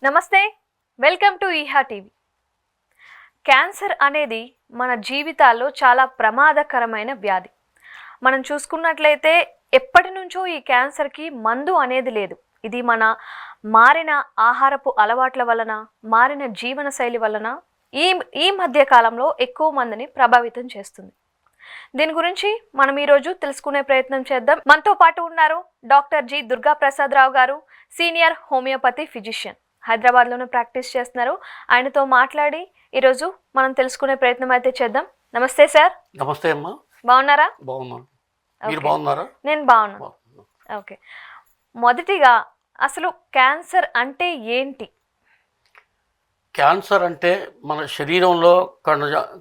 నమస్తే, welcome to ఈహా TV. Cancer అనేది మన జీవితాల్లో చాలా ప్రమాదకరమైన వ్యాధి. మనం చూసుకున్నట్లయితే ఎప్పటి నుంచో ఈ క్యాన్సర్కి మందు అనేది లేదు. ఇది మన మారిన ఆహారపు అలవాట్ల వలన, మారిన జీవనశైలి వలన ఈ మధ్య కాలంలో ఎక్కువ మందిని ప్రభావితం చేస్తుంది. దీని గురించి మనం ఈరోజు తెలుసుకునే ప్రయత్నం చేద్దాం. మనతో పాటు ఉన్నారు డాక్టర్ జి దుర్గా ప్రసాద్ రావు గారు, సీనియర్ హోమియోపతి ఫిజిషియన్, హైదరాబాద్లోనే ప్రాక్టీస్ చేస్తున్నారు. ఆయనతో మాట్లాడి ఈరోజు మనం తెలుసుకునే ప్రయత్నం అయితే చేద్దాం. నమస్తే సార్. నమస్తే అమ్మా. బాగున్నారా? బాగున్నాను. మీరు బాగున్నారా? నేను బాగున్నాను. ఓకే, మొదటిగా అసలు క్యాన్సర్ అంటే ఏంటి? క్యాన్సర్ అంటే మన శరీరంలో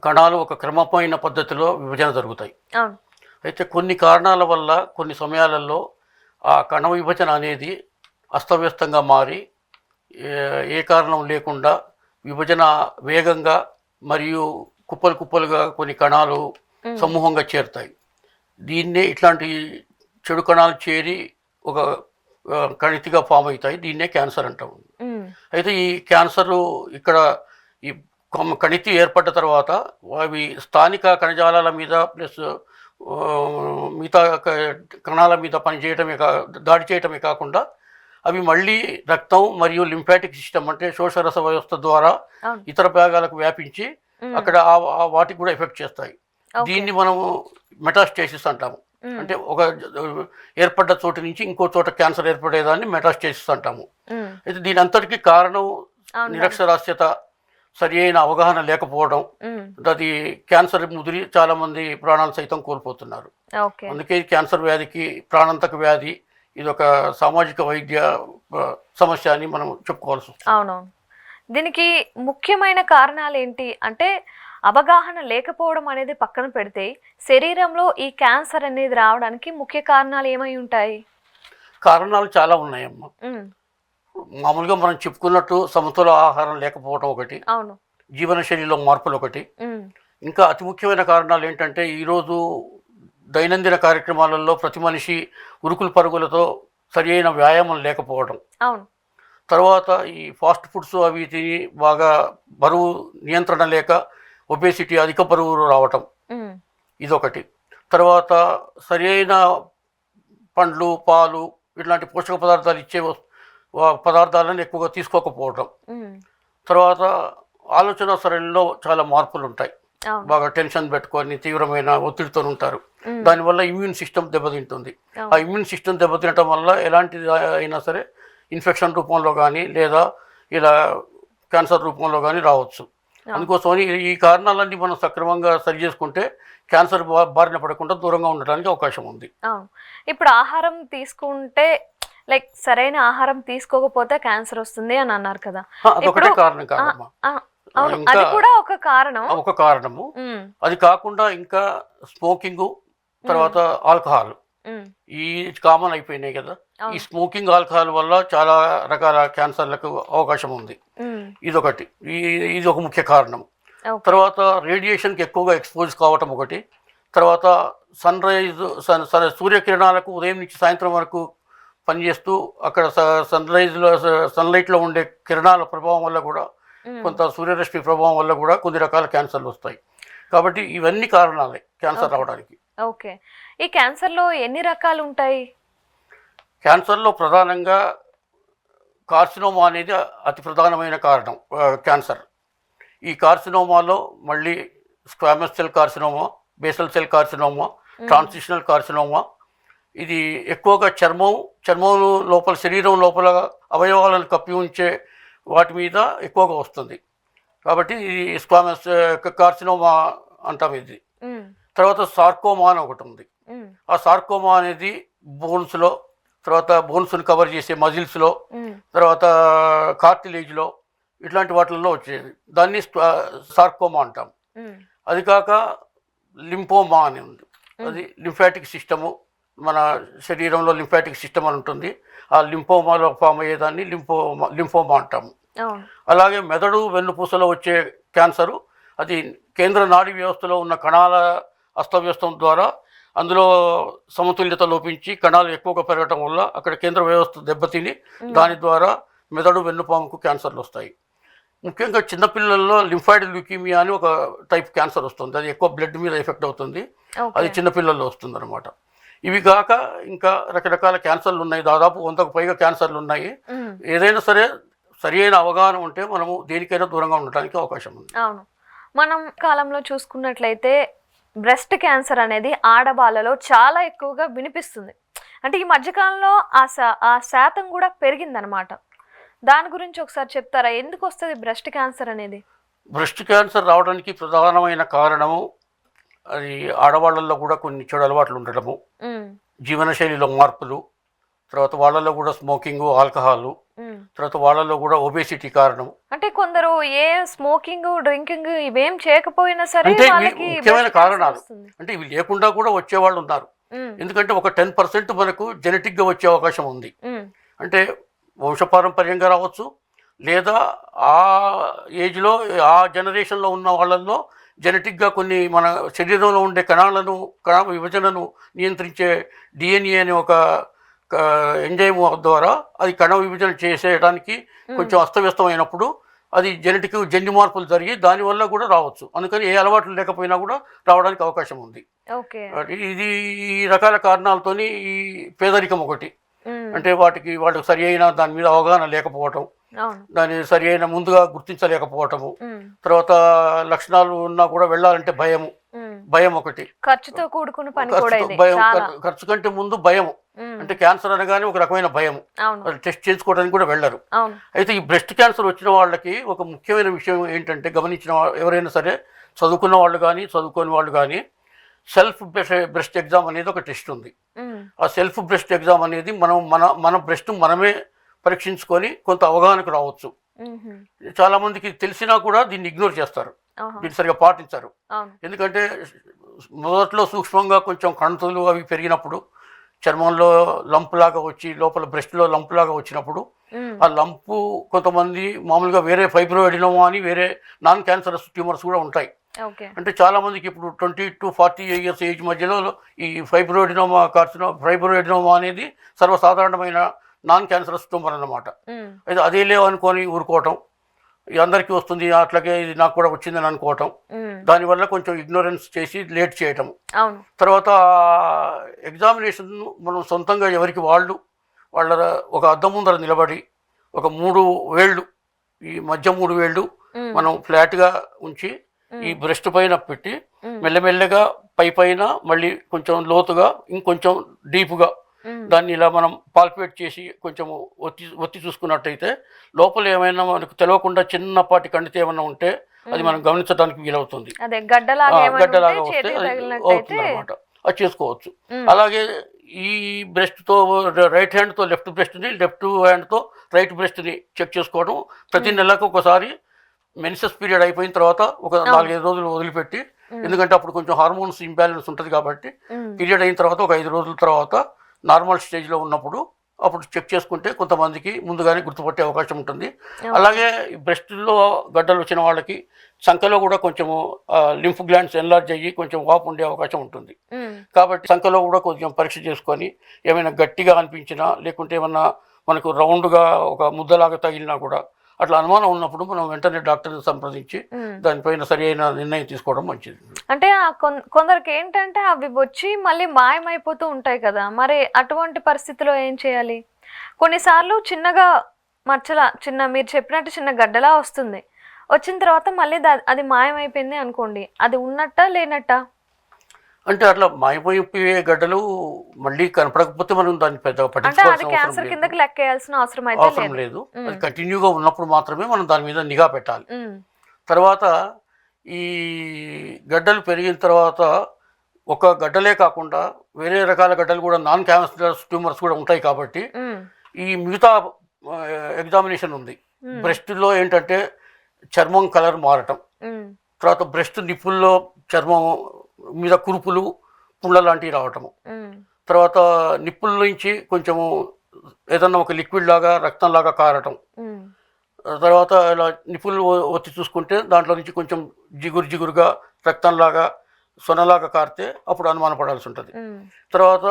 కణాలు ఒక క్రమమైన పద్ధతిలో విభజన జరుగుతాయి. అయితే కొన్ని కారణాల వల్ల కొన్ని సమయాలలో ఆ కణ విభజన అనేది అస్తవ్యస్తంగా మారి ఏ కారణం లేకుండా విభజన వేగంగా మరియు కుప్పలు కుప్పలుగా కొన్ని కణాలు సమూహంగా చేరుతాయి. దీన్నే ఇట్లాంటి చెడు కణాలు చేరి ఒక కణితిగా ఫామ్ అవుతాయి. దీన్నే క్యాన్సర్ అంటాము. అయితే ఈ క్యాన్సరు ఇక్కడ ఈ కణితి ఏర్పడ్డ తర్వాత అవి స్థానిక కణజాలాల మీద ప్లస్ మిగతా కణాల మీద పనిచేయటమే దాడి చేయటమే కాకుండా అవి మళ్ళీ రక్తం మరియు లింఫాటిక్ సిస్టమ్ అంటే శోషరస వ్యవస్థ ద్వారా ఇతర భాగాలకు వ్యాపించి అక్కడ వాటికి కూడా ఎఫెక్ట్ చేస్తాయి. దీన్ని మనము మెటాస్టేసిస్ అంటాము. అంటే ఒక ఏర్పడ్డ చోటు నుంచి ఇంకో చోట క్యాన్సర్ ఏర్పడేదాన్ని మెటాస్టేసిస్ అంటాము. అయితే దీని అంతటికీ కారణం నిరక్షరాస్యత, సరి అయిన అవగాహన లేకపోవడం. అది క్యాన్సర్ ముదిరి చాలా మంది ప్రాణాలు సైతం కోల్పోతున్నారు. అందుకే క్యాన్సర్ వ్యాధికి ప్రాణాంతక వ్యాధి, ఇది ఒక సామాజిక వైద్య సమస్య అని మనం చెప్పుకోవాల్సి వస్తుంది. అవునవును. దీనికి ముఖ్యమైన కారణాలు ఏంటి అంటే, అవగాహన లేకపోవడం అనేది పక్కన పెడితే శరీరంలో ఈ క్యాన్సర్ అనేది రావడానికి ముఖ్య కారణాలు ఏమై ఉంటాయి? కారణాలు చాలా ఉన్నాయమ్మా. మామూలుగా మనం చెప్పుకున్నట్టు సమతుల ఆహారం లేకపోవడం ఒకటి, అవును, జీవనశైలిలో మార్పులు ఒకటి. ఇంకా అతి ముఖ్యమైన కారణాలు ఏంటంటే, ఈరోజు దైనందిన కార్యక్రమాలలో ప్రతి మనిషి ఉరుకులు పరుగులతో సరి అయిన వ్యాయామం లేకపోవడం, అవును, తర్వాత ఈ ఫాస్ట్ ఫుడ్స్ అవి తిని బాగా బరువు నియంత్రణ లేక ఒబేసిటీ, అధిక బరువు రావటం, ఇదొకటి. తర్వాత సరి అయిన పండ్లు, పాలు ఇట్లాంటి పోషక పదార్థాలు ఇచ్చే పదార్థాలను ఎక్కువగా తీసుకోకపోవటం. తర్వాత ఆలోచన సరళిలో చాలా మార్పులు ఉంటాయి. బాగా టెన్షన్ పెట్టుకొని తీవ్రమైన ఒత్తిడితో ఉంటారు. దానివల్ల ఇమ్యూన్ సిస్టమ్ దెబ్బతింటుంది. ఆ ఇమ్యూన్ సిస్టమ్ దెబ్బతినటం వల్ల ఎలాంటిది అయినా సరే ఇన్ఫెక్షన్ రూపంలో కానీ లేదా ఇలా క్యాన్సర్ రూపంలో కానీ రావచ్చు. అందుకోసమని ఈ కారణాలన్నీ మనం సక్రమంగా సరి చేసుకుంటే క్యాన్సర్ బారిన పడకుండా దూరంగా ఉండడానికి అవకాశం ఉంది. ఇప్పుడు ఆహారం తీసుకుంటే లైక్ సరైన ఆహారం తీసుకోకపోతే క్యాన్సర్ వస్తుంది అని అన్నారు కదా. అదొకటే కారణం కాదమ్మా. అది కూడా ఒక కారణం, ఒక కారణము. అది కాకుండా ఇంకా స్మోకింగ్, తర్వాత ఆల్కహాల్, ఈ కామన్ అయిపోయినాయి కదా. ఈ స్మోకింగ్, ఆల్కహాల్ వల్ల చాలా రకాల క్యాన్సర్లకు అవకాశం ఉంది. ఇదొకటి, ఇది ఒక ముఖ్య కారణం. తర్వాత రేడియేషన్కి ఎక్కువగా ఎక్స్పోజ్ కావటం ఒకటి. తర్వాత సూర్యకిరణాలకు ఉదయం నుంచి సాయంత్రం వరకు పనిచేస్తూ అక్కడ సన్లైట్లో ఉండే కిరణాల ప్రభావం వల్ల కూడా, కొంత సూర్యరశ్మి ప్రభావం వల్ల కూడా కొన్ని రకాల క్యాన్సర్లు వస్తాయి. కాబట్టి ఇవన్నీ కారణాలే క్యాన్సర్ రావడానికి. ఓకే, ఈ క్యాన్సర్లో ఎన్ని రకాలు ఉంటాయి? క్యాన్సర్లో ప్రధానంగా కార్సినోమా అనేది అతి ప్రధానమైన కారణం క్యాన్సర్. ఈ కార్సినోమాలో మళ్ళీ squamous cell carcinoma, basal cell carcinoma, transitional carcinoma. ఇది ఎక్కువగా చర్మం లోపల, శరీరం లోపల అవయవాలను కప్పి ఉంచే వాటి మీద ఎక్కువగా వస్తుంది. కాబట్టి ఇది స్క్వామస్ కార్సినోమా అంటాం ఇది. తర్వాత సార్కోమా అని ఒకటి ఉంది. ఆ సార్కోమా అనేది బోన్స్లో, తర్వాత బోన్స్ని కవర్ చేసే మజిల్స్లో, తర్వాత కార్టిలేజ్లో, ఇట్లాంటి వాటిల్లో వచ్చేది. దాన్ని సార్కోమా అంటాం. అది కాక లింఫోమా అని ఉంది. అది లింఫాటిక్ సిస్టము, మన శరీరంలో లింఫాటిక్ సిస్టమ్ అని ఉంటుంది. ఆ లింఫోమాలో ఫామ్ అయ్యేదాన్ని లింఫోమా అంటాము. అలాగే మెదడు, వెన్నుపూసలో వచ్చే క్యాన్సరు, అది కేంద్ర నాడీ వ్యవస్థలో ఉన్న కణాల అస్తవ్యస్తం ద్వారా అందులో సమతుల్యత లోపించి కణాలు ఎక్కువగా పెరగటం వల్ల అక్కడ కేంద్ర వ్యవస్థ దెబ్బతిని దాని ద్వారా మెదడు వెన్నుపాముకు క్యాన్సర్లు వస్తాయి. ముఖ్యంగా చిన్నపిల్లల్లో లింఫాయిడ్ ల్యూకీమియా అని ఒక టైప్ క్యాన్సర్ వస్తుంది. అది ఎక్కువ బ్లడ్ మీద ఎఫెక్ట్ అవుతుంది. అది చిన్నపిల్లల్లో వస్తుంది అనమాట. ఇవి కాక ఇంకా రకరకాల క్యాన్సర్లు ఉన్నాయి. దాదాపు 100కు పైగా క్యాన్సర్లు ఉన్నాయి. ఏదైనా సరే సరి అయిన అవగాహన ఉంటే మనము దేనికైనా దూరంగా ఉండడానికి అవకాశం ఉంది. అవును, మనం కాలంలో చూసుకున్నట్లయితే బ్రెస్ట్ క్యాన్సర్ అనేది ఆడవాళ్ళలో చాలా ఎక్కువగా వినిపిస్తుంది. అంటే ఈ మధ్యకాలంలో ఆ శాతం కూడా పెరిగిందనమాట. దాని గురించి ఒకసారి చెప్తారా? ఎందుకు వస్తుంది బ్రెస్ట్ క్యాన్సర్ అనేది? బ్రెస్ట్ క్యాన్సర్ రావడానికి ప్రధానమైన కారణము అది ఆడవాళ్ళల్లో కూడా కొన్ని చెడు అలవాట్లు ఉండటము, జీవనశైలిలో మార్పులు, తర్వాత వాళ్ళల్లో కూడా స్మోకింగ్, ఆల్కహాల్, తర్వాత వాళ్ళల్లో కూడా ఒబేసిటీ కారణం. అంటే కొందరు ఏ స్మోకింగ్, డ్రింకింగ్ ఇవేం చేయకపోయినా సరే అంటే వాళ్ళకి ముఖ్యమైన కారణాలు. అంటే ఇవి లేకుండా కూడా వచ్చేవాళ్ళు ఉన్నారు. ఎందుకంటే ఒక 10% మనకు జెనెటిక్గా వచ్చే అవకాశం ఉంది. అంటే వంశపారంపర్యంగా రావచ్చు, లేదా ఆ ఏజ్లో ఆ జనరేషన్లో ఉన్న వాళ్ళల్లో జెనెటిక్గా కొన్ని మన శరీరంలో ఉండే కణ విభజనను నియంత్రించే డిఎన్ఏ అనే ఒక ఎంజైమ్ ద్వారా అది కణ విభజన చేసేయడానికి కొంచెం అస్తవ్యస్తమైనప్పుడు అది జెనెటిక్ జన్యు మార్పులు జరిగి దానివల్ల కూడా రావచ్చు. అందుకని ఏ అలవాట్లు లేకపోయినా కూడా రావడానికి అవకాశం ఉంది. ఇది ఈ రకాల కారణాలతోని ఈ పేదరికం ఒకటి. అంటే వాళ్ళకి సరి అయిన దాని మీద అవగాహన లేకపోవటం, దాన్ని సరి అయిన ముందుగా గుర్తించలేకపోవటము, తర్వాత లక్షణాలు ఉన్నా కూడా వెళ్ళాలంటే భయం ఒకటి, ఖర్చుతో కూడుకున్న పని, భయం, ఖర్చు కంటే ముందు భయం. అంటే క్యాన్సర్ అనగానే ఒక రకమైన భయం, టెస్ట్ చేసుకోవడానికి కూడా వెళ్ళరు. అయితే ఈ బ్రెస్ట్ క్యాన్సర్ వచ్చిన వాళ్ళకి ఒక ముఖ్యమైన విషయం ఏంటంటే, గమనించిన ఎవరైనా సరే, చదువుకున్న వాళ్ళు కానీ చదువుకోని వాళ్ళు కానీ, సెల్ఫ్ బ్రెస్ట్ ఎగ్జామ్ అనేది ఒక టెస్ట్ ఉంది. ఆ సెల్ఫ్ బ్రెస్ట్ ఎగ్జామ్ అనేది మన బ్రెస్ట్ మనమే పరీక్షించుకొని కొంత అవగాహనకు రావచ్చు. చాలా మందికి తెలిసినా కూడా దీన్ని ఇగ్నోర్ చేస్తారు, దీన్ని సరిగా పాటించారు. ఎందుకంటే మొదట్లో సూక్ష్మంగా కొంచెం కణుతులు అవి పెరిగినప్పుడు, చర్మంలో లంప్ లాగా వచ్చి లోపల బ్రెస్ట్లో లంప్ లాగా వచ్చినప్పుడు, ఆ లంపు కొంతమంది మామూలుగా వేరే ఫైబ్రోఎడినోమా అని వేరే నాన్ క్యాన్సరస్ ట్యూమర్స్ కూడా ఉంటాయి. అంటే చాలా మందికి ఇప్పుడు 20 to 40 years ఏజ్ మధ్యలో ఈ ఫైబ్రోఎడినోమా అనేది సర్వసాధారణమైన నాన్ క్యాన్సరస్ ట్యూమర్ అన్నమాట. అయితే అదే లేవు అనుకొని ఊరుకోవటం, అందరికీ వస్తుంది అట్లాగే ఇది నాకు కూడా వచ్చిందని అనుకోవటం, దానివల్ల కొంచెం ఇగ్నోరెన్స్ చేసి లేట్ చేయటం. తర్వాత ఎగ్జామినేషన్ మనం సొంతంగా ఎవరికి వాళ్ళ ఒక అద్దం ముందర నిలబడి ఒక 3 వేళ్ళు, ఈ మధ్య 3 వేళ్ళు మనం ఫ్లాట్గా ఉంచి ఈ బ్రెస్ట్ పైన పెట్టి మెల్లమెల్లగా పైన మళ్ళీ కొంచెం లోతుగా ఇంకొంచెం డీప్గా దాన్ని ఇలా మనం పాల్పేట్ చేసి కొంచెం ఒత్తి చూసుకున్నట్టయితే లోపల ఏమైనా మనకు తెలియకుండా చిన్నపాటి కండితే ఏమైనా ఉంటే అది మనం గమనించడానికి వీలవుతుంది. గడ్డలాగా వస్తే అవుతుంది అనమాట, అది చేసుకోవచ్చు. అలాగే ఈ బ్రెస్ట్తో రైట్ హ్యాండ్తో లెఫ్ట్ బ్రెస్ట్ని, లెఫ్ట్ హ్యాండ్తో రైట్ బ్రెస్ట్ని చెక్ చేసుకోవడం. ప్రతి నెలకు ఒకసారి మెన్సెస్ పీరియడ్ అయిపోయిన తర్వాత ఒక 4-5 రోజులు వదిలిపెట్టి, ఎందుకంటే అప్పుడు కొంచెం హార్మోన్స్ ఇంబ్యాలెన్స్ ఉంటుంది కాబట్టి పీరియడ్ అయిన తర్వాత ఒక 5 రోజుల తర్వాత నార్మల్ స్టేజ్లో ఉన్నప్పుడు అప్పుడు చెక్ చేసుకుంటే కొంతమందికి ముందుగానే గుర్తుపట్టే అవకాశం ఉంటుంది. అలాగే బ్రెస్ట్లో గడ్డలు వచ్చిన వాళ్ళకి సంఖ్యలో కూడా కొంచెము లింఫ్ గ్లాండ్స్ ఎన్లార్జ్ అయ్యి కొంచెం వాపు ఉండే అవకాశం ఉంటుంది. కాబట్టి సంఖ్యలో కూడా కొంచెం పరీక్ష చేసుకొని ఏమైనా గట్టిగా అనిపించినా, లేకుంటే ఏమన్నా మనకు రౌండ్గా ఒక ముద్దలాగా తగిలినా కూడా అట్లా అనుమానం ఉన్నప్పుడు మనం వెంటనే డాక్టర్ని సంప్రదించి దానిపైన సరి అయిన నిర్ణయం తీసుకోవడం మంచిది. అంటే కొందరికి ఏంటంటే అవి వచ్చి మళ్ళీ మాయమైపోతూ ఉంటాయి కదా, మరి అటువంటి పరిస్థితిలో ఏం చేయాలి? కొన్నిసార్లు చిన్నగా మీరు చెప్పినట్టు చిన్న గడ్డలా వస్తుంది, వచ్చిన తర్వాత మళ్ళీ అది మాయమైపోయింది అనుకోండి, అది ఉన్నట్టా లేనట్టా? అంటే అట్లా మాయమైపోయే గడ్డలు మళ్ళీ కనపడకపోతే మనం దాన్ని పెద్దగా పట్టించుకోవాల్సిన అవసరం లేదు. అది కంటిన్యూగా ఉన్నప్పుడు మాత్రమే మనం దాని మీద నిఘా పెట్టాలి. తర్వాత ఈ గడ్డలు పెరిగిన తర్వాత ఒక గడ్డలే కాకుండా వేరే రకాల గడ్డలు కూడా నాన్ క్యాన్సరస్ ట్యూమర్స్ కూడా ఉంటాయి. కాబట్టి ఈ మిగతా ఎగ్జామినేషన్ ఉంది. బ్రెస్ట్లో ఏంటంటే చర్మం కలర్ మారటం, తర్వాత బ్రెస్ట్ నిప్పుల్లో చర్మం మీద కురుపులు, పుళ్ళ లాంటివి రావటము, తర్వాత నిప్పుల నుంచి కొంచెము ఏదన్నా ఒక లిక్విడ్ లాగా రక్తంలాగా కారటం, తర్వాత ఇలా నిప్పులు ఒత్తి చూసుకుంటే దాంట్లో నుంచి కొంచెం జిగురుగా రక్తంలాగా సొనలాగా కారితే అప్పుడు అనుమానపడాల్సి ఉంటుంది. ఉమ్, తర్వాత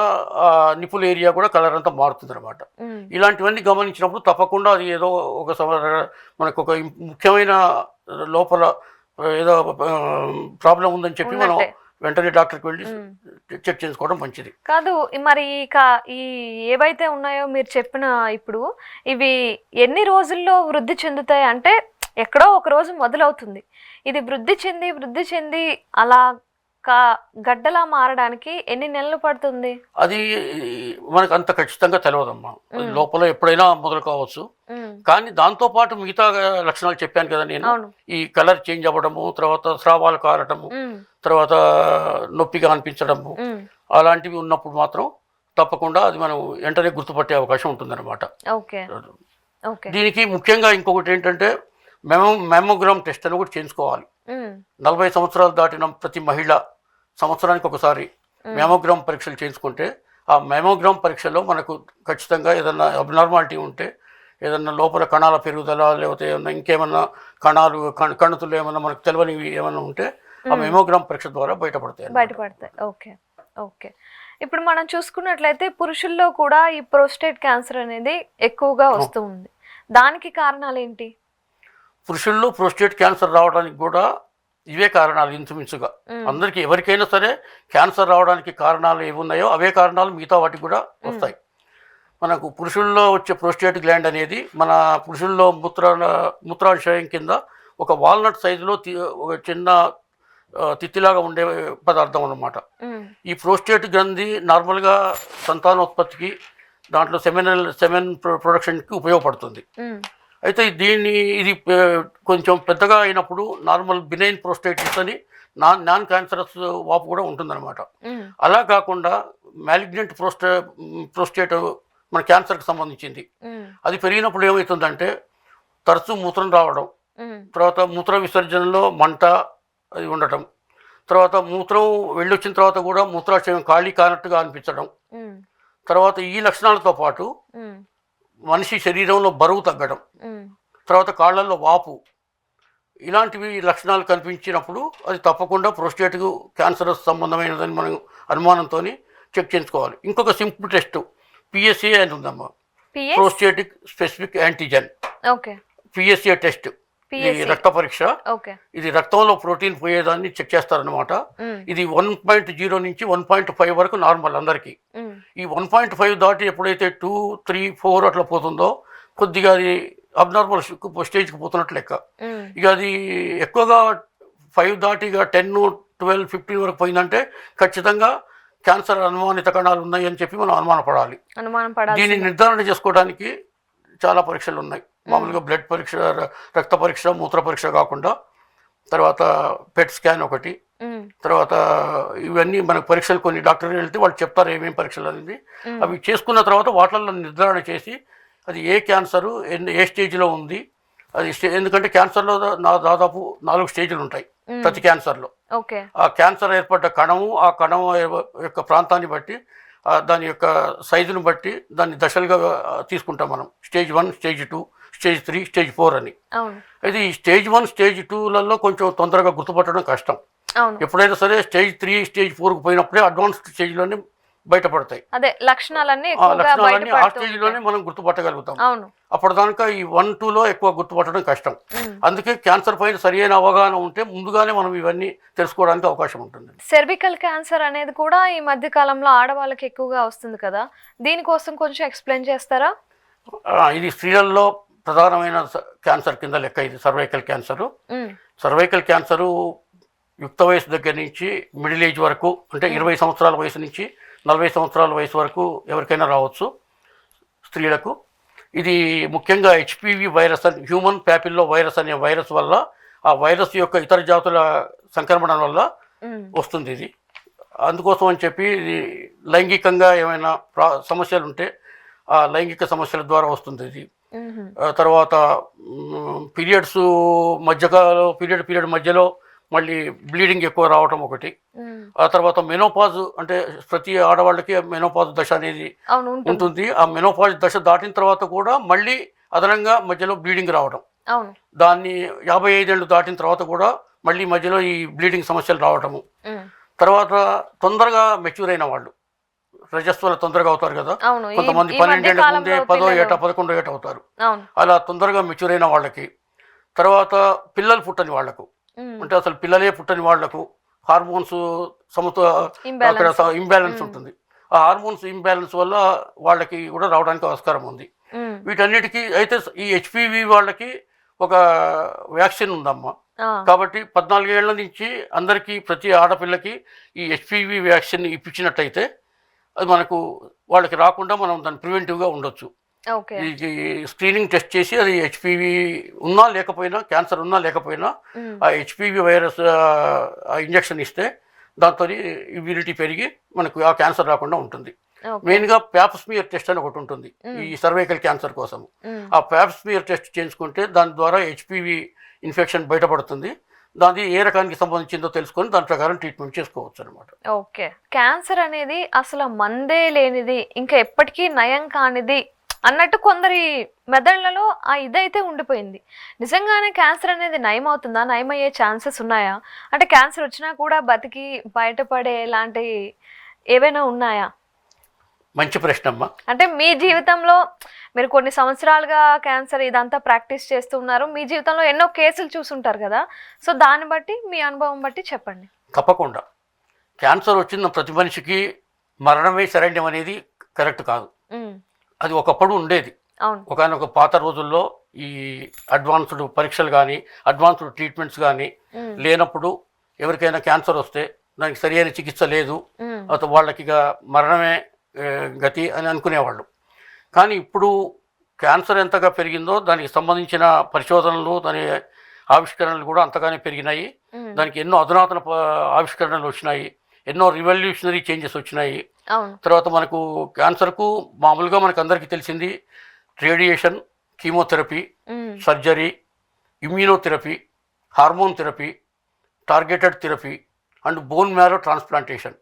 ఆ నిపుల్ ఏరియా కూడా కలర్ అంతా మారుతుంది అనమాట. ఉమ్, ఇలాంటివన్నీ గమనించినప్పుడు తప్పకుండా అది ఏదో ఒక మనకు ఒక ముఖ్యమైన లోపల ఏదో ప్రాబ్లం ఉందని చెప్పి మనం ఉన్నట్టే. వెంటనే డాక్టర్కి వెళ్ళి ఉమ్. చెక్ చేసుకోవడం మంచిది. కాదు మరి ఈ ఏవైతే ఉన్నాయో మీరు చెప్పిన ఇప్పుడు ఇవి ఎన్ని రోజుల్లో వృద్ధి చెందుతాయి అంటే ఎక్కడో ఒక రోజు మొదలవుతుంది ఇది వృద్ధి చెంది అలా గడ్డలా మారడానికి ఎన్ని నెలలు పడుతుంది? అది మనకు అంత ఖచ్చితంగా తెలియదమ్మా. అది లోపల ఎప్పుడైనా మొదలు కావచ్చు. ఉమ్, కానీ దాంతోపాటు మిగతా లక్షణాలు చెప్పాను కదా నేను, అవును. ఈ కలర్ చేంజ్ అవ్వడము, తర్వాత స్రావాలు కారటము, ఉమ్, తర్వాత నొప్పిగా అనిపించడము, ఉమ్, అలాంటివి ఉన్నప్పుడు మాత్రం తప్పకుండా అది మనం వెంటనే గుర్తుపట్టే అవకాశం ఉంటుందన్నమాట. Okay okay. దీనికి ముఖ్యంగా ఇంకొకటి ఏంటంటే మెమోగ్రామ్ టెస్ట్ అని కూడా చేయించుకోవాలి. ఉమ్, 40 సంవత్సరాలు దాటిన ప్రతి మహిళ సంవత్సరానికి ఒకసారి మెమోగ్రామ్ పరీక్షలు చేయించుకుంటే ఆ మెమోగ్రామ్ పరీక్షలో మనకు ఖచ్చితంగా ఏదన్నా అబ్నార్మాలిటీ ఉంటే, ఏదన్నా లోపల కణాల పెరుగుదల, లేకపోతే ఏమన్నా ఇంకేమన్నా కణాలు కణుతులు ఏమన్నా మనకు తెలియనివి ఏమన్నా ఉంటే ఆ మెమోగ్రామ్ పరీక్ష ద్వారా బయటపడతాయి. Okay okay. ఇప్పుడు మనం చూసుకున్నట్లయితే పురుషుల్లో కూడా ఈ ప్రోస్టేట్ క్యాన్సర్ అనేది ఎక్కువగా వస్తూ ఉంది. దానికి కారణాలు ఏంటి? పురుషుల్లో ప్రోస్టేట్ క్యాన్సర్ రావడానికి కూడా ఇవే కారణాలు ఇంచుమించుగా. అందరికీ ఎవరికైనా సరే క్యాన్సర్ రావడానికి కారణాలు ఏమున్నాయో అవే కారణాలు మిగతా వాటికి కూడా వస్తాయి. మనకు పురుషుల్లో వచ్చే ప్రోస్టేట్ గ్లాండ్ అనేది మన పురుషుల్లో మూత్రాశయం కింద ఒక వాల్నట్ సైజులో ఒక చిన్న తిత్తిలాగా ఉండే పదార్థం అన్నమాట. ఈ ప్రోస్టేట్ గ్రంథి నార్మల్గా సంతానోత్పత్తికి, దాంట్లో సెమెన్ ప్రొడక్షన్కి ఉపయోగపడుతుంది. అయితే ఇది కొంచెం పెద్దగా అయినప్పుడు నార్మల్ బినైన్ ప్రోస్టేటిస్ అని నాన్ క్యాన్సరస్ వాపు కూడా ఉంటుందన్నమాట. అలా కాకుండా మ్యాలిగ్నెంట్ ప్రోస్టేట్ మన క్యాన్సర్కి సంబంధించింది. అది పెరిగినప్పుడు ఏమవుతుందంటే తరచూ మూత్రం రావడం, తర్వాత మూత్ర విసర్జనలో మంట అది ఉండటం, తర్వాత మూత్రం వెళ్ళొచ్చిన తర్వాత కూడా మూత్రాశయం ఖాళీ కానట్టుగా అనిపించడం, తర్వాత ఈ లక్షణాలతో పాటు మనిషి శరీరంలో బరువు తగ్గడం, తర్వాత కాళ్ళల్లో వాపు, ఇలాంటివి లక్షణాలు కనిపించినప్పుడు అది తప్పకుండా ప్రోస్టేట్ క్యాన్సరస్ సంబంధమైనదని మనం అనుమానంతో చెక్ చేయించుకోవాలి. ఇంకొక సింపుల్ టెస్ట్ పిఎస్ఏ అని ఉందమ్మా, prostatic specific antigen. PSA test, ఇది రక్త పరీక్ష. ఇది రక్తంలో ప్రోటీన్ పోయేదాన్ని చెక్ చేస్తారనమాట. ఇది 1.0 నుంచి 1.5 వరకు నార్మల్ అందరికీ. ఈ 1.5 దాటి ఎప్పుడైతే 2, 3, 4 అట్లా పోతుందో కొద్దిగా అది అబ్నార్మల్ స్టేజ్కి పోతున్నట్లు లెక్క. ఇక అది ఎక్కువగా 5 దాటి ఇక 10, 12, 15 వరకు పోయిందంటే ఖచ్చితంగా క్యాన్సర్ అనుమానిత కణాలు ఉన్నాయి అని చెప్పి మనం అనుమానపడాలి. దీన్ని నిర్ధారణ చేసుకోవడానికి చాలా పరీక్షలు ఉన్నాయి. మామూలుగా బ్లడ్ పరీక్ష, రక్త పరీక్ష, మూత్ర పరీక్ష కాకుండా తర్వాత పెట్ స్కాన్ ఒకటి, తర్వాత ఇవన్నీ మనకు పరీక్షలు కొన్ని డాక్టర్ వెళ్తే వాళ్ళు చెప్తారు ఏమేమి పరీక్షలు అనేది. అవి చేసుకున్న తర్వాత వాటిల్లో నిర్ధారణ చేసి అది ఏ క్యాన్సరు ఏ స్టేజ్లో ఉంది అది. ఎందుకంటే క్యాన్సర్లో దాదాపు 4 స్టేజ్లు ఉంటాయి ప్రతి క్యాన్సర్లో. ఆ క్యాన్సర్ ఏర్పడ్డ కణము, ఆ కణం యొక్క ప్రాంతాన్ని బట్టి, దాని యొక్క సైజును బట్టి దాన్ని దశలుగా తీసుకుంటాం మనం. స్టేజ్ 1, స్టేజ్ 2, స్టేజ్ 3, స్టేజ్ 4 అని. అయితే ఈ స్టేజ్ 1, స్టేజ్ 2లలో కొంచెం తొందరగా గుర్తుపట్టడం కష్టం. ఎప్పుడైనా సరే స్టేజ్ 3, స్టేజ్ 4కు పోయినప్పుడే అడ్వాన్స్డ్ స్టేజ్లోనే బయటపడతాయి. అదే లక్షణాలన్నీ ఆ స్టేజ్లోనే మనం గుర్తుపట్టగలుగుతాం. అప్పటిదాకా ఈ 1, 2లో ఎక్కువ గుర్తుపట్టడం కష్టం. అందుకే క్యాన్సర్ పైన సరైన అవగాహన ఉంటే ముందుగానే మనం ఇవన్నీ తెలుసుకోవడానికి అవకాశం ఉంటుంది. సెర్వికల్ క్యాన్సర్ అనేది కూడా ఈ మధ్య కాలంలో ఆడవాళ్ళకి ఎక్కువగా వస్తుంది కదా, దీనికోసం కొంచెం ఎక్స్ప్లెయిన్ చేస్తారా? ఇది స్త్రీలలో ప్రధానమైన క్యాన్సర్ కింద లెక్క. ఇది సర్వైకల్ క్యాన్సరు. సర్వైకల్ క్యాన్సరు యుక్త వయసు దగ్గర నుంచి మిడిల్ ఏజ్ వరకు, అంటే 20 సంవత్సరాల వయసు నుంచి 40 సంవత్సరాల వయసు వరకు ఎవరికైనా రావచ్చు స్త్రీలకు. ఇది ముఖ్యంగా హెచ్పివి వైరస్ అని, హ్యూమన్ ప్యాపిల్లో వైరస్ అనే వైరస్ వల్ల, ఆ వైరస్ యొక్క ఇతర జాతుల సంక్రమణం వల్ల వస్తుంది ఇది. అందుకోసం అని చెప్పి ఇది లైంగికంగా ఏమైనా సమస్యలు ఉంటే ఆ లైంగిక సమస్యల ద్వారా వస్తుంది ఇది. తర్వాత పీరియడ్ మధ్యలో మళ్ళీ బ్లీడింగ్ ఎక్కువ రావటం ఒకటి. ఆ తర్వాత మెనోపాజ్, అంటే ప్రతి ఆడవాళ్ళకి మెనోపాజ్ దశ అనేది ఉంటుంది. ఆ మెనోపాజ్ దశ దాటిన తర్వాత కూడా మళ్ళీ అదనంగా మధ్యలో బ్లీడింగ్ రావడం. దాన్ని 55 ఏళ్ళు దాటిన తర్వాత కూడా మళ్ళీ మధ్యలో ఈ బ్లీడింగ్ సమస్యలు రావటము. తర్వాత తొందరగా మెచ్యూర్ అయిన వాళ్ళు, రజస్వలు తొందరగా అవుతారు కదా, అవును కొంతమంది ఈ మధ్య 12 ఏళ్ళ ముందే కాలంలో 10 పిల్లలు ఏట 11 ఏట అవుతారు. అవును అలా తొందరగా మెచ్యూర్ అయిన వాళ్ళకి, తర్వాత పిల్లలు పుట్టని వాళ్లకు, అంటే అసలు పిల్లలే పుట్టని వాళ్లకు హార్మోన్స్ అక్కడ ఇంబ్యాలెన్స్ ఇంబ్యాలెన్స్ ఉంటుంది. ఆ హార్మోన్స్ ఇంబ్యాలెన్స్ వల్ల వాళ్ళకి కూడా రావడానికి ఆస్కారం ఉంది. వీటన్నిటికీ అయితే ఈ హెచ్పివి వాళ్ళకి ఒక వ్యాక్సిన్ ఉందమ్మా. కాబట్టి 14 ఏళ్ల నుంచి అందరికీ ప్రతి ఆడపిల్లకి ఈ హెచ్పివి వ్యాక్సిన్ ఇప్పించినట్టయితే అది మనకు వాళ్ళకి రాకుండా మనం దాన్ని ప్రివెంటివ్గా ఉండొచ్చు. ఓకే ఈ స్క్రీనింగ్ టెస్ట్ చేసి అది హెచ్పివి ఉన్నా లేకపోయినా, క్యాన్సర్ ఉన్నా లేకపోయినా ఆ హెచ్పివి వైరస్ ఆ ఇంజెక్షన్ ఇస్తే దాంతో ఇమ్యూనిటీ పెరిగి మనకు ఆ క్యాన్సర్ రాకుండా ఉంటుంది. మెయిన్గా ప్యాప్స్మియర్ టెస్ట్ అని ఒకటి ఉంటుంది ఈ సర్వైకల్ క్యాన్సర్ కోసం. ఆ ప్యాప్స్మియర్ టెస్ట్ చేయించుకుంటే దాని ద్వారా హెచ్పివి ఇన్ఫెక్షన్ బయటపడుతుంది. దాని ఏ రకానికి సంబంధించిందో తెలుసుకొని దాని ప్రకారం ట్రీట్మెంట్ చేసుకోవచ్చు అనమాట. ఓకే, క్యాన్సర్ అనేది అసలు మందే లేనిది, ఇంకా ఎప్పటికీ నయం కానిది అన్నట్టు కొందరి మెదళ్లలో ఆ ఇదైతే ఉండిపోయింది. నిజంగానే క్యాన్సర్ అనేది నయం అవుతుందా? నయమయ్యే ఛాన్సెస్ ఉన్నాయా? అంటే క్యాన్సర్ వచ్చినా కూడా బతికి బయటపడే లాంటి ఏవైనా ఉన్నాయా? మంచి ప్రశ్న అమ్మా. అంటే మీ జీవితంలో మీరు కొన్ని సంవత్సరాలుగా క్యాన్సర్ ఇదంతా ప్రాక్టీస్ చేస్తూ ఉన్నారు, మీ జీవితంలో ఎన్నో కేసులు చూసుంటారు కదా, సో దాన్ని బట్టి మీ అనుభవం బట్టి చెప్పండి. తప్పకుండా. క్యాన్సర్ వచ్చిన ప్రతి మనిషికి మరణమే శరణ్యం అనేది కరెక్ట్ కాదు. అది ఒకప్పుడు ఉండేది. ఒకనొక పాత రోజుల్లో ఈ అడ్వాన్స్డ్ పరీక్షలు కానీ అడ్వాన్స్డ్ ట్రీట్మెంట్స్ కానీ లేనప్పుడు ఎవరికైనా క్యాన్సర్ వస్తే దానికి సరైన చికిత్స లేదు, అత వాళ్ళకి ఇక మరణమే గతి అని అనుకునేవాళ్ళు. కానీ ఇప్పుడు క్యాన్సర్ ఎంతగా పెరిగిందో దానికి సంబంధించిన పరిశోధనలు, దాని ఆవిష్కరణలు కూడా అంతగానే పెరిగినాయి. దానికి ఎన్నో అధునాతన ఆవిష్కరణలు వచ్చినాయి, ఎన్నో రివల్యూషనరీ చేంజెస్ వచ్చినాయి. తర్వాత మనకు క్యాన్సర్కు మామూలుగా మనకు అందరికీ తెలిసింది radiation, chemotherapy, surgery, immunotherapy, hormone therapy, targeted therapy and bone marrow transplantation.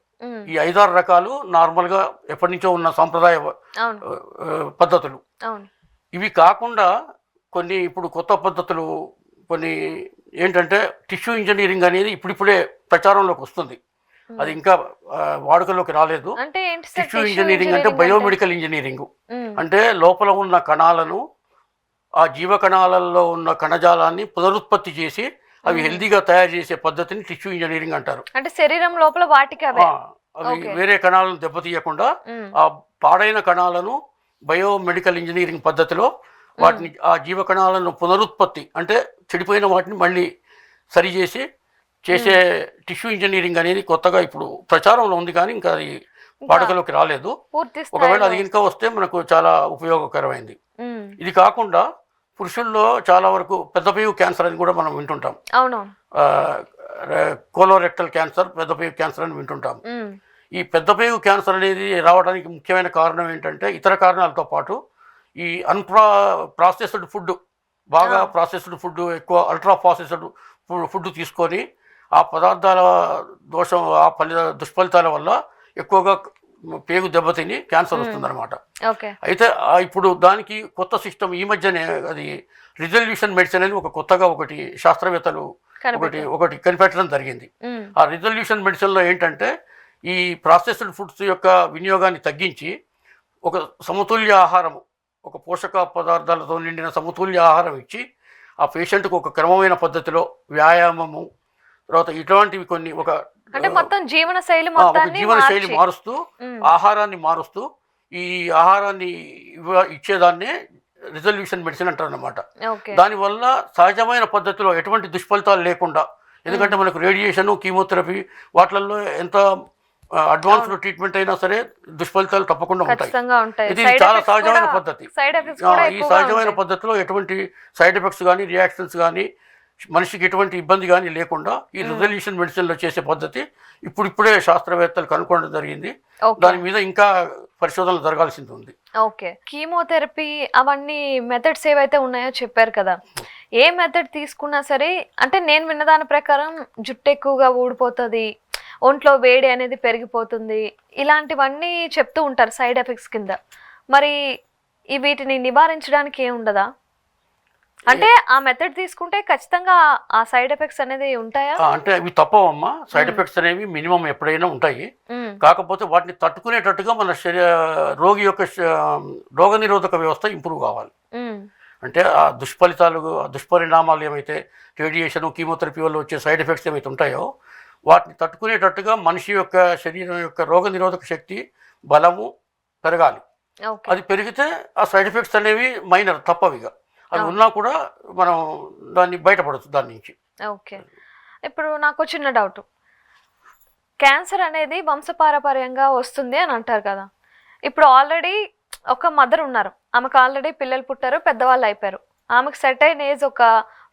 ఈ 5-6 రకాలు నార్మల్గా ఎప్పటి నుంచో ఉన్న సాంప్రదాయ పద్ధతులు. ఇవి కాకుండా కొన్ని ఇప్పుడు కొత్త పద్ధతులు కొన్ని ఏంటంటే టిష్యూ ఇంజనీరింగ్ అనేది ఇప్పుడిప్పుడే ప్రచారంలోకి వస్తుంది. అది ఇంకా వాడుకలోకి రాలేదు. టిష్యూ ఇంజనీరింగ్ అంటే బయోమెడికల్ ఇంజనీరింగ్. అంటే లోపల ఉన్న కణాలను, ఆ జీవ కణాలలో ఉన్న కణజాలాన్ని పునరుత్పత్తి చేసి అవి హెల్దీగా తయారు చేసే పద్ధతిని టిష్యూ ఇంజనీరింగ్ అంటారు. అంటే శరీరం లోపల వాటికి అవి వేరే కణాలను దెబ్బతీయకుండా ఆ పాడైన కణాలను బయోమెడికల్ ఇంజనీరింగ్ పద్ధతిలో వాటిని ఆ జీవ కణాలను పునరుత్పత్తి అంటే చెడిపోయిన వాటిని మళ్ళీ సరిచేసి చేసే టిష్యూ ఇంజనీరింగ్ అనేది కొత్తగా ఇప్పుడు ప్రచారంలో ఉంది, కానీ ఇంకా అది వాడుకలోకి రాలేదు. ఒకవేళ అది ఇంకా వస్తే మనకు చాలా ఉపయోగకరమైంది. ఇది కాకుండా పురుషుల్లో చాలా వరకు పెద్దపేగు క్యాన్సర్ అని కూడా మనం వింటుంటాం. కోలోరెక్టల్ క్యాన్సర్, పెద్దపేగు క్యాన్సర్ అని వింటుంటాం. ఈ పెద్దపేగు క్యాన్సర్ అనేది రావడానికి ముఖ్యమైన కారణం ఏంటంటే ఇతర కారణాలతో పాటు ఈ ప్రాసెస్డ్ ఫుడ్, బాగా ప్రాసెస్డ్ ఫుడ్, ఎక్కువ అల్ట్రా ప్రాసెస్డ్ ఫుడ్ తీసుకొని ఆ పదార్థాల దోషం, ఆ దుష్ఫలితాల వల్ల ఎక్కువగా పేగు దెబ్బతిని క్యాన్సర్ వస్తుందన్నమాట. అయితే ఇప్పుడు దానికి కొత్త సిస్టమ్ ఈ మధ్యనే అది రిజల్యూషన్ మెడిసిన్ అని కొత్తగా ఒకటి శాస్త్రవేత్తలు ఒకటి కనిపెట్టడం జరిగింది. ఆ రిజల్యూషన్ మెడిసిన్లో ఏంటంటే ఈ ప్రాసెస్డ్ ఫుడ్స్ యొక్క వినియోగాన్ని తగ్గించి ఒక సమతుల్య ఆహారము, ఒక పోషక పదార్థాలతో నిండిన సమతుల్య ఆహారం ఇచ్చి ఆ పేషెంట్కు ఒక క్రమమైన పద్ధతిలో వ్యాయామము, తర్వాత ఇటువంటివి కొన్ని జీవనశైలి మారుస్తూ ఆహారాన్ని మారుస్తూ ఈ ఆహారాన్ని ఇచ్చేదాన్నే రిజల్యూషన్ మెడిసిన్ అంటారు అన్నమాట. దానివల్ల సహజమైన పద్ధతిలో ఎటువంటి దుష్ఫలితాలు లేకుండా, ఎందుకంటే మనకు రేడియేషన్, కీమోథెరపీ వాటిల్లో ఎంత అడ్వాన్స్డ్ ట్రీట్మెంట్ అయినా సరే దుష్ఫలితాలు తప్పకుండా ఉంటాయి. ఇది చాలా సహజమైన పద్ధతి. ఈ సహజమైన పద్ధతిలో ఎటువంటి సైడ్ ఎఫెక్ట్స్ కానీ రియాక్షన్స్ కానీ మనిషికి ఎటువంటి ఇబ్బంది కానీ లేకుండా ఈ రిజల్యూషన్ మెడిసిన్లో చేసే పద్ధతి ఇప్పుడిప్పుడే శాస్త్రవేత్తలు కనుక్కోవడం జరిగింది. దాని మీద ఇంకా పరిశోధనలు జరగాల్సింది ఉంది. ఓకే, కీమోథెరపీ అవన్నీ మెథడ్స్ ఏవైతే ఉన్నాయో చెప్పారు కదా, ఏ మెథడ్ తీసుకున్నా సరే అంటే నేను విన్న దాని ప్రకారం జుట్టు ఎక్కువగా ఊడిపోతుంది, ఒంట్లో వేడి అనేది పెరిగిపోతుంది, ఇలాంటివన్నీ చెప్తూ ఉంటారు సైడ్ ఎఫెక్ట్స్ కింద. మరి వీటిని నివారించడానికి ఏముండదా? అంటే ఆ మెథడ్ తీసుకుంటే ఖచ్చితంగా ఆ సైడ్ ఎఫెక్ట్స్ అనేది ఉంటాయా? అంటే అవి తప్పవమ్మా. సైడ్ ఎఫెక్ట్స్ అనేవి మినిమం ఎప్పుడైనా ఉంటాయి. కాకపోతే వాటిని తట్టుకునేటట్టుగా మన రోగి యొక్క రోగనిరోధక వ్యవస్థ ఇంప్రూవ్ కావాలి. అంటే ఆ దుష్ఫలితాలు, ఆ దుష్పరిణామాలు ఏమైతే రేడియేషన్, కీమోథెరపీ వల్ల వచ్చే సైడ్ ఎఫెక్ట్స్ ఏమైతే ఉంటాయో వాటిని తట్టుకునేటట్టుగా మనిషి యొక్క శరీరం యొక్క రోగనిరోధక శక్తి, బలము పెరగాలి. అది పెరిగితే ఆ సైడ్ ఎఫెక్ట్స్ అనేవి మైనర్, తప్పవిగా. అది ఉన్నా కూడా మనం దాన్ని బయటపడచ్చు దాని నుంచి. ఓకే, ఇప్పుడు నాకు చిన్న డౌట్, క్యాన్సర్ అనేది వంశపారపర్యంగా వస్తుంది అని అంటారు కదా. ఇప్పుడు ఆల్రెడీ ఒక మదర్ ఉన్నారు, ఆమెకు ఆల్రెడీ పిల్లలు పుట్టారు, పెద్దవాళ్ళు అయిపోయారు, ఆమెకు సెట్ అయిన ఏజ్ ఒక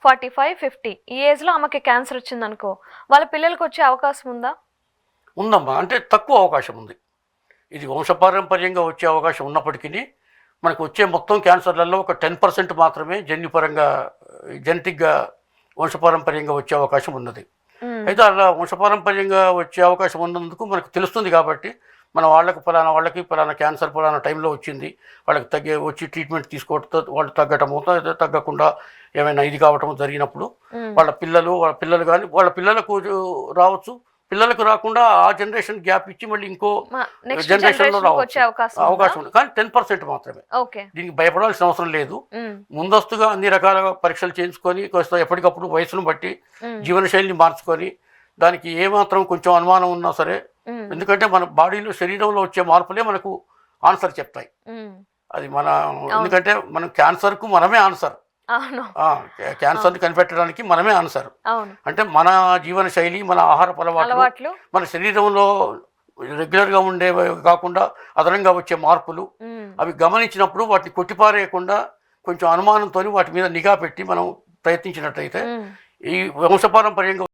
45-50, ఈ ఏజ్లో ఆమెకి క్యాన్సర్ వచ్చింది అనుకో, వాళ్ళ పిల్లలకు వచ్చే అవకాశం ఉందా? ఉందమ్మా, అంటే తక్కువ అవకాశం ఉంది. ఇది వంశపారంపర్యంగా వచ్చే అవకాశం ఉన్నప్పటికీ మనకు వచ్చే మొత్తం క్యాన్సర్లలో ఒక 10% మాత్రమే జన్యుపరంగా, జెనెటిక్గా వంశపారంపర్యంగా వచ్చే అవకాశం ఉన్నది. అయితే అలా వంశపారంపర్యంగా వచ్చే అవకాశం ఉన్నందుకు మనకు తెలుస్తుంది కాబట్టి మన వాళ్ళకి పలానా క్యాన్సర్ పలానా టైంలో వచ్చింది, వాళ్ళకి వచ్చి ట్రీట్మెంట్ తీసుకోవడంతో వాళ్ళు తగ్గటము, తగ్గకుండా ఏమైనా ఇది కావటము జరిగినప్పుడు వాళ్ళ పిల్లలు కానీ వాళ్ళ పిల్లలకు రావచ్చు, పిల్లలకు రాకుండా ఆ జనరేషన్ గ్యాప్ ఇచ్చి మళ్ళీ ఇంకో జనరేషన్లో రావచ్చు అవకాశం ఉంది. కానీ 10% మాత్రమే. దీనికి భయపడాల్సిన అవసరం లేదు. ముందస్తుగా అన్ని రకాల పరీక్షలు చేయించుకొని ఎప్పటికప్పుడు వయసును బట్టి జీవనశైలిని మార్చుకొని దానికి ఏమాత్రం కొంచెం అనుమానం ఉన్నా సరే, ఎందుకంటే మన బాడీలో శరీరంలో వచ్చే మార్పులే మనకు ఆన్సర్ చెప్తాయి. అది ఎందుకంటే మనం క్యాన్సర్కు మనమే ఆన్సర్, క్యాన్సర్ని కనిపెట్టడానికి మనమే ఆన్సర్. అంటే మన జీవన శైలి, మన ఆహారపు అలవాట్లు, మన శరీరంలో రెగ్యులర్గా ఉండే కాకుండా అదనంగా వచ్చే మార్పులు అవి గమనించినప్పుడు వాటిని కొట్టిపారేయకుండా కొంచెం అనుమానంతో వాటి మీద నిఘా పెట్టి మనం ప్రయత్నించినట్టయితే ఈ వంశపారంపర్యంగా